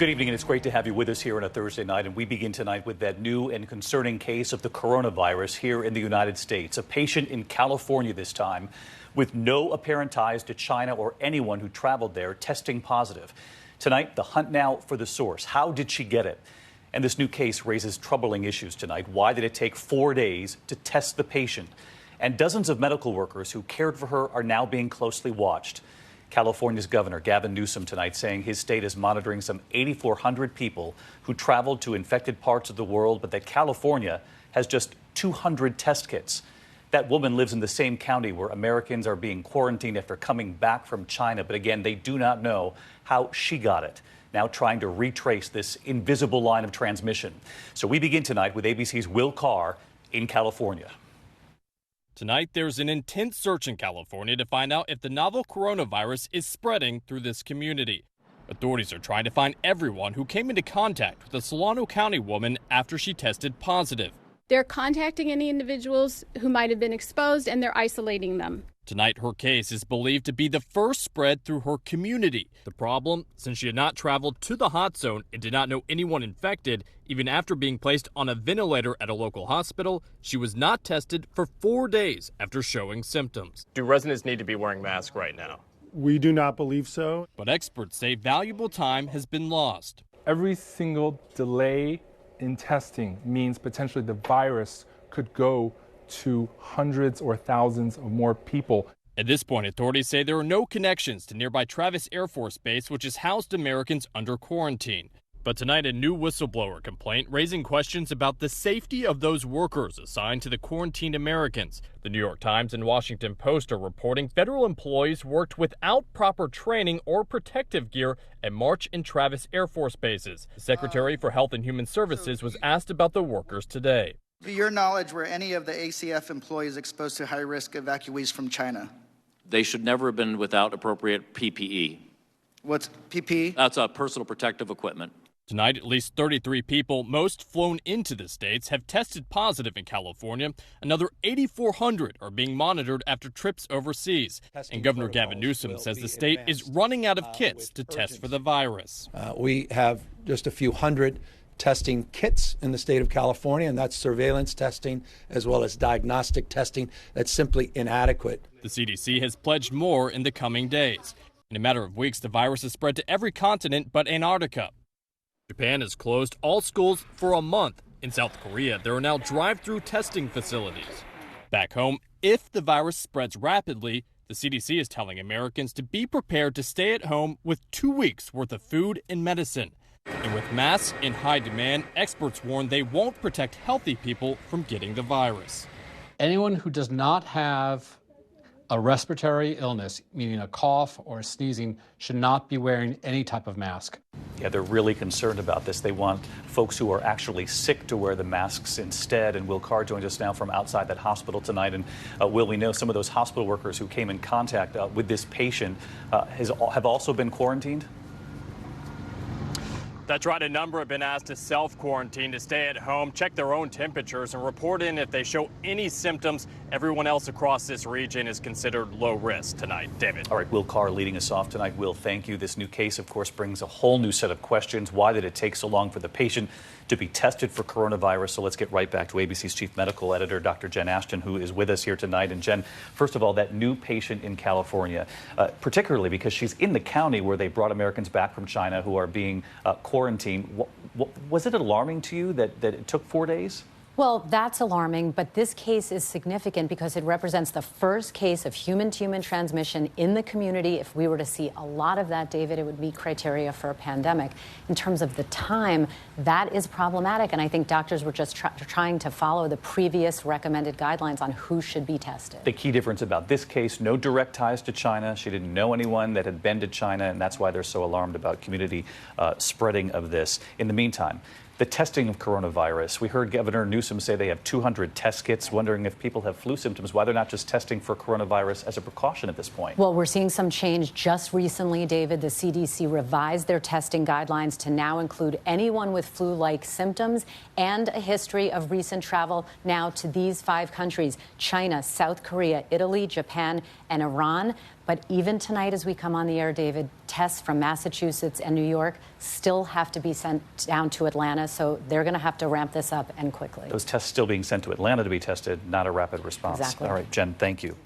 Good evening, and it's great to have you with us here on a Thursday night. And we begin tonight with that new and concerning case of the coronavirus here in the United States. A patient in California this time with no apparent ties to China or anyone who traveled there testing positive. Tonight, the hunt now for the source. How did she get it? And this new case raises troubling issues tonight. Why did it take 4 days to test the patient? And dozens of medical workers who cared for her are now being closely watched. California's Governor Gavin Newsom tonight saying his state is monitoring some 8,400 people who traveled to infected parts of the world, but that California has just 200 test kits. That woman lives in the same county where Americans are being quarantined after coming back from China. But again, they do not know how she got it. Now trying to retrace this invisible line of transmission. So we begin tonight with ABC's Will Carr in California. Tonight, there's an intense search in California to find out if the novel coronavirus is spreading through this community. Authorities are trying to find everyone who came into contact with a Solano County woman after she tested positive. They're contacting any individuals who might have been exposed, and they're isolating them. Tonight, her case is believed to be the first spread through her community. The problem, since she had not traveled to the hot zone and did not know anyone infected, even after being placed on a ventilator at a local hospital, she was not tested for 4 days after showing symptoms. Do residents need to be wearing masks right now? We do not believe so. But experts say valuable time has been lost. Every single delay in testing means potentially the virus could go to hundreds or thousands of more people. At this point, authorities say there are no connections to nearby Travis Air Force Base, which has housed Americans under quarantine. But tonight, a new whistleblower complaint raising questions about the safety of those workers assigned to the quarantined Americans. The New York Times and Washington Post are reporting federal employees worked without proper training or protective gear at March and Travis Air Force bases. The Secretary for Health and Human Services was asked about the workers today. To your knowledge, were any of the ACF employees exposed to high-risk evacuees from China? They should never have been without appropriate PPE. What's PPE? That's personal protective equipment. Tonight, at least 33 people, most flown into the states, have tested positive in California. Another 8,400 are being monitored after trips overseas. And Governor Gavin Newsom says the state is running out of kits to test for the virus. We have just a few hundred testing kits in the state of California, and that's surveillance testing as well as diagnostic testing. That's simply inadequate. The CDC has pledged more in the coming days. In a matter of weeks, the virus has spread to every continent but Antarctica. Japan has closed all schools for a month. In South Korea, there are now drive-through testing facilities. Back home, if the virus spreads rapidly, the CDC is telling Americans to be prepared to stay at home with 2 weeks worth of food and medicine. And with masks in high demand, experts warn they won't protect healthy people from getting the virus. Anyone who does not have a respiratory illness, meaning a cough or sneezing, should not be wearing any type of mask. Yeah, they're really concerned about this. They want folks who are actually sick to wear the masks instead. And Will Carr joins us now from outside that hospital tonight. And Will, we know some of those hospital workers who came in contact with this patient have also been quarantined? That's right. A number have been asked to self-quarantine, to stay at home, check their own temperatures, and report in if they show any symptoms. Everyone else across this region is considered low risk tonight. David. All right, Will Carr leading us off tonight. Will, thank you. This new case, of course, brings a whole new set of questions. Why did it take so long for the patient to be tested for coronavirus? So let's get right back to ABC's chief medical editor, Dr. Jen Ashton, who is with us here tonight. And Jen, first of all, that new patient in California, particularly because she's in the county where they brought Americans back from China who are being quarantined. Was it alarming to you that it took 4 days? Well, that's alarming, but this case is significant because it represents the first case of human-to-human transmission in the community. If we were to see a lot of that, David, it would meet criteria for a pandemic. In terms of the time, that is problematic, and I think doctors were just trying to follow the previous recommended guidelines on who should be tested. The key difference about this case, no direct ties to China. She didn't know anyone that had been to China, and that's why they're so alarmed about community spreading of this. In the meantime, the testing of coronavirus. We heard Governor Newsom say they have 200 test kits, wondering if people have flu symptoms, why they're not just testing for coronavirus as a precaution at this point. Well, we're seeing some change just recently, David. The CDC revised their testing guidelines to now include anyone with flu-like symptoms and a history of recent travel now to these 5 countries: China, South Korea, Italy, Japan, and Iran. But even tonight, as we come on the air, David, tests from Massachusetts and New York still have to be sent down to Atlanta. So they're going to have to ramp this up and quickly. Those tests still being sent to Atlanta to be tested, not a rapid response. Exactly. All right, Jen, thank you.